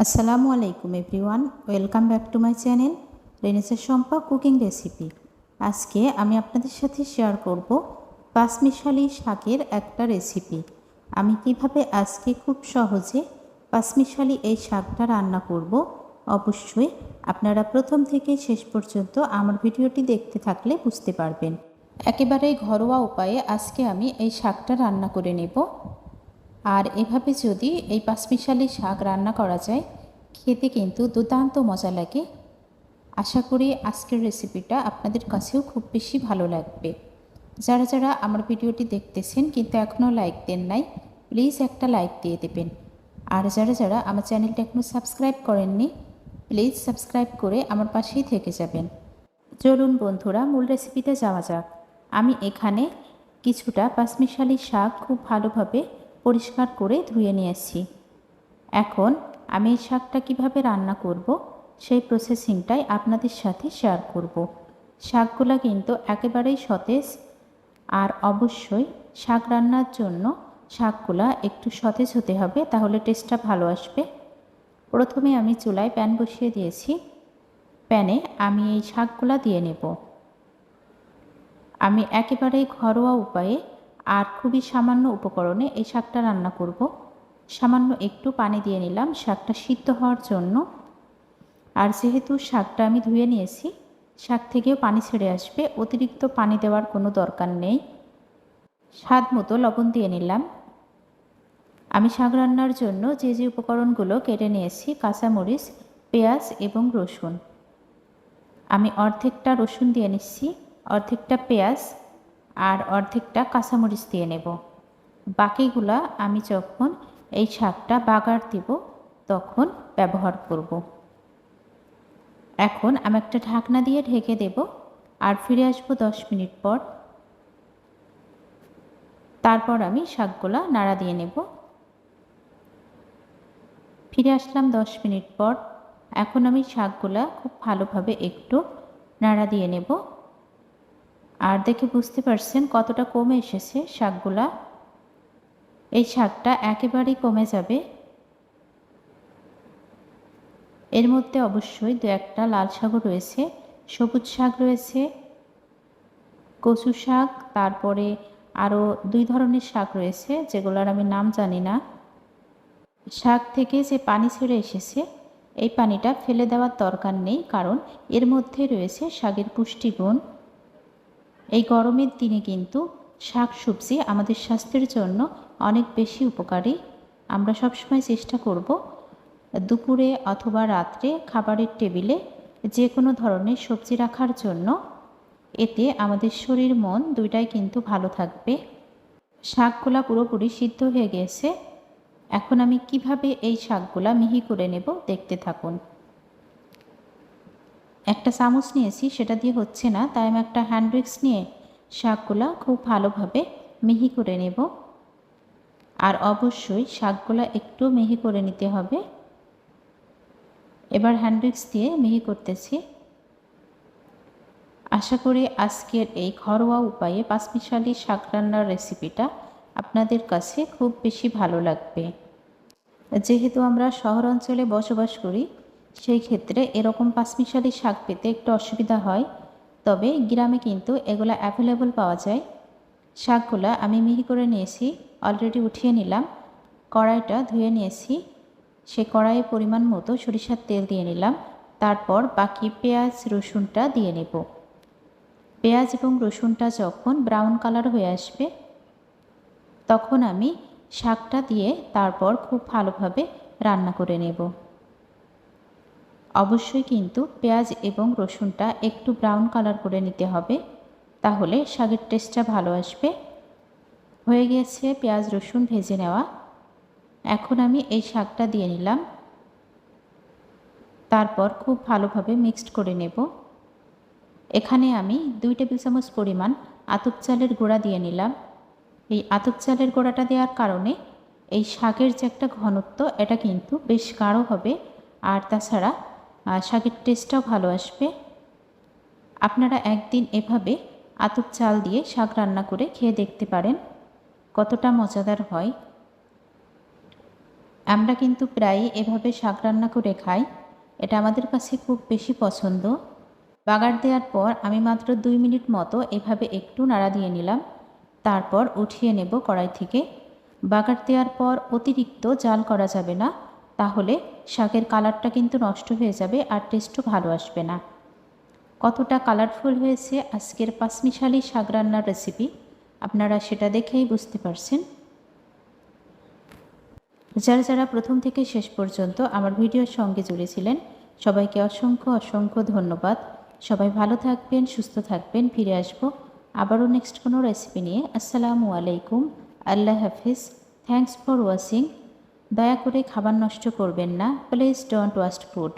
আসসালামু আলাইকুম everyone, welcome back to my channel Renaissance Shampa cooking recipe. আজকে আমি আপনাদের সাথে শেয়ার করব পাঁচমিশালি শাকের একটা রেসিপি। আমি কিভাবে আজকে খুব সহজে পাঁচমিশালি এই শাকটা রান্না করব। অবশ্যই আপনারা প্রথম থেকে শেষ পর্যন্ত আমার ভিডিওটি দেখতে থাকলে বুঝতে পারবেন। একেবারেই ঘরোয়া উপায়ে আজকে আমি এই শাকটা রান্না করে নেব। আর এভাবে যদি এই পাঁচমিশালি শাক রান্না করা যায়, খেতে কিন্তু দুর্দান্ত মজা লাগে। আশা করি আজকের রেসিপিটা আপনাদের কাছেও খুব বেশি ভালো লাগবে। যারা যারা আমার ভিডিওটি দেখতেছেন কিন্তু এখনও লাইক দেন নাই, প্লিজ একটা লাইক দিয়ে দেবেন। আর যারা যারা আমার চ্যানেলটা এখনও সাবস্ক্রাইব করেননি, প্লিজ সাবস্ক্রাইব করে আমার পাশেই থেকে যাবেন। চলুন বন্ধুরা, মূল রেসিপিতে যাওয়া যাক। আমি এখানে কিছুটা পাঁচমিশালি শাক খুব ভালোভাবে পরিষ্কার করে ধুয়ে নিয়েছি। এখন আমি এই শাকটা কীভাবে রান্না করব সেই প্রসেসিংটাই আপনাদের সাথে শেয়ার করব। শাকগুলো কিন্তু একেবারেই সতেজ, আর অবশ্যই শাক রান্নার জন্য শাকগুলা একটু সতেজ হতে হবে, তাহলে টেস্টটা ভালো আসবে। প্রথমে আমি চুলায় প্যান বসিয়ে দিয়েছি। প্যানে আমি এই শাকগুলা দিয়ে নেব। আমি একেবারেই ঘরোয়া উপায়ে আর খুবই সামান্য উপকরণে এই শাকটা রান্না করব। সামান্য একটু পানি দিয়ে নিলাম শাকটা সিদ্ধ হওয়ার জন্য। আর যেহেতু শাকটা আমি ধুয়ে নিয়েছি, শাক থেকেও পানি ছেড়ে আসবে, অতিরিক্ত পানি দেওয়ার কোনো দরকার নেই। স্বাদ মতো লবণ দিয়ে নিলাম। আমি শাক রান্নার জন্য যে যে উপকরণগুলো কেটে নিয়েছি, কাঁচামরিচ, পেঁয়াজ এবং রসুন। আমি অর্ধেকটা রসুন দিয়ে নিচ্ছি, অর্ধেকটা পেঁয়াজ আর অর্ধেকটা কাঁচামরিচ দিয়ে নেব। বাকিগুলা আমি যখন এই শাকটা বাগার দিব তখন ব্যবহার করব। এখন আমি একটা ঢাকনা দিয়ে ঢেকে দেব আর ফিরে আসবো 10 মিনিট পর। তারপর আমি শাকগুলা নাড়া দিয়ে নেব। ফিরে আসলাম 10 মিনিট পর। এখন আমি শাকগুলা খুব ভালোভাবে একটু নাড়া দিয়ে নেব। আর দেখে বুঝতে পারছেন কতটা কমে এসেছে শাকগুলা। এই শাকটা একেবারেই কমে যাবে। এর মধ্যে অবশ্যই দু একটা লাল শাকও রয়েছে, সবুজ শাক রয়েছে, কচু শাক, তারপরে আরও 2 ধরনের শাক রয়েছে যেগুলোর আমি নাম জানি না। শাক থেকে যে পানি ছেড়ে এসেছে, এই পানিটা ফেলে দেওয়ার দরকার নেই, কারণ এর মধ্যে রয়েছে শাকের পুষ্টিগুণ। এই গরমের দিনে কিন্তু শাক সবজি আমাদের স্বাস্থ্যের জন্য অনেক বেশি উপকারী। আমরা সবসময় চেষ্টা করব দুপুরে অথবা রাত্রে খাবারের টেবিলে যে কোনো ধরনের সবজি রাখার জন্য। এতে আমাদের শরীর মন দুইটাই কিন্তু ভালো থাকবে। শাকগুলা পুরোপুরি সিদ্ধ হয়ে গেছে। এখন আমি কিভাবে এই শাকগুলা মিহি করে নেব দেখতে থাকুন। একটা চামচ নিয়েছি, সেটা দিয়ে হচ্ছে না, তাই আমি একটা হ্যান্ড উইক্স নিয়ে শাকগুলা খুব ভালোভাবে মিহি করে নেব। আর অবশ্যই শাকগুলা একটু মিহি করে নিতে হবে। এবার হ্যান্ড উইক্স দিয়ে মিহি করতেছি। আশা করি আজকের এই ঘরোয়া উপায়ে পাঁচমিশালি শাক রান্নার রেসিপিটা আপনাদের কাছে খুব বেশি ভালো লাগবে। যেহেতু আমরা শহর অঞ্চলে বসবাস করি, সেই ক্ষেত্রে এরকম পাঁচমিশালি শাক পেতে একটু অসুবিধা হয়, তবে গ্রামে কিন্তু এগুলো অ্যাভেলেবল পাওয়া যায়। শাকগুলা আমি মিহি করে নিয়েছি, অলরেডি উঠিয়ে নিলাম। কড়াইটা ধুয়ে নিয়েছি, সে কড়াইয়ে পরিমাণ মতো সরিষার তেল দিয়ে নিলাম। তারপর বাকি পেঁয়াজ রসুনটা দিয়ে নেব। পেঁয়াজ এবং রসুনটা যখন ব্রাউন কালার হয়ে আসবে, তখন আমি শাকটা দিয়ে তারপর খুব ভালোভাবে রান্না করে নেব। অবশ্যই কিন্তু পেঁয়াজ এবং রসুনটা একটু ব্রাউন কালার করে নিতে হবে, তাহলে শাকের টেস্টটা ভালো আসবে। হয়ে গেছে পেঁয়াজ রসুন ভেজে নেওয়া। এখন আমি এই শাকটা দিয়ে নিলাম। তারপর খুব ভালোভাবে মিক্সড করে নেব। এখানে আমি 2 টেবিল চামচ পরিমাণ আতপ চালের গুঁড়া দিয়ে নিলাম। এই আতপ চালের গুঁড়াটা দেওয়ার কারণে এই শাকের যে একটা ঘনত্ব, এটা কিন্তু বেশ গাঢ় হবে, আর তাছাড়া শাকের টেস্টটাও ভালো আসবে। আপনারা একদিন এভাবে আতপ চাল দিয়ে শাক রান্না করে খেয়ে দেখতে পারেন, কতটা মজাদার হয়। আমরা কিন্তু প্রায়ই এভাবে শাক রান্না করে খাই। এটা আমাদের কাছে খুব বেশি পছন্দ। বাগার দেওয়ার পর আমি মাত্র 2 মিনিট মতো এভাবে একটু নাড়া দিয়ে নিলাম। তারপর উঠিয়ে নেব কড়াই থেকে। বাগার দেওয়ার পর অতিরিক্ত জাল করা যাবে না, তাহলে শাকের কালারটা কিন্তু নষ্ট হয়ে যাবে আর টেস্টও ভালো আসবে না। কতটা কালারফুল হয়েছে আজকের পাঁচমিশালি শাক রান্নার রেসিপি, আপনারা সেটা দেখেই বুঝতে পারছেন। যারা প্রথম থেকে শেষ পর্যন্ত আমার ভিডিওর সঙ্গে জুড়েছিলেন, সবাইকে অসংখ্য অসংখ্য ধন্যবাদ। সবাই ভালো থাকবেন, সুস্থ থাকবেন। ফিরে আসবো আবারও নেক্সট কোনো রেসিপি নিয়ে। আসসালামু আলাইকুম, আল্লাহ হাফিজ। Thanks for watching. দয়া করে খাবার নষ্ট করবেন না, প্লিজ ডোন্ট ওয়েস্ট ফুড।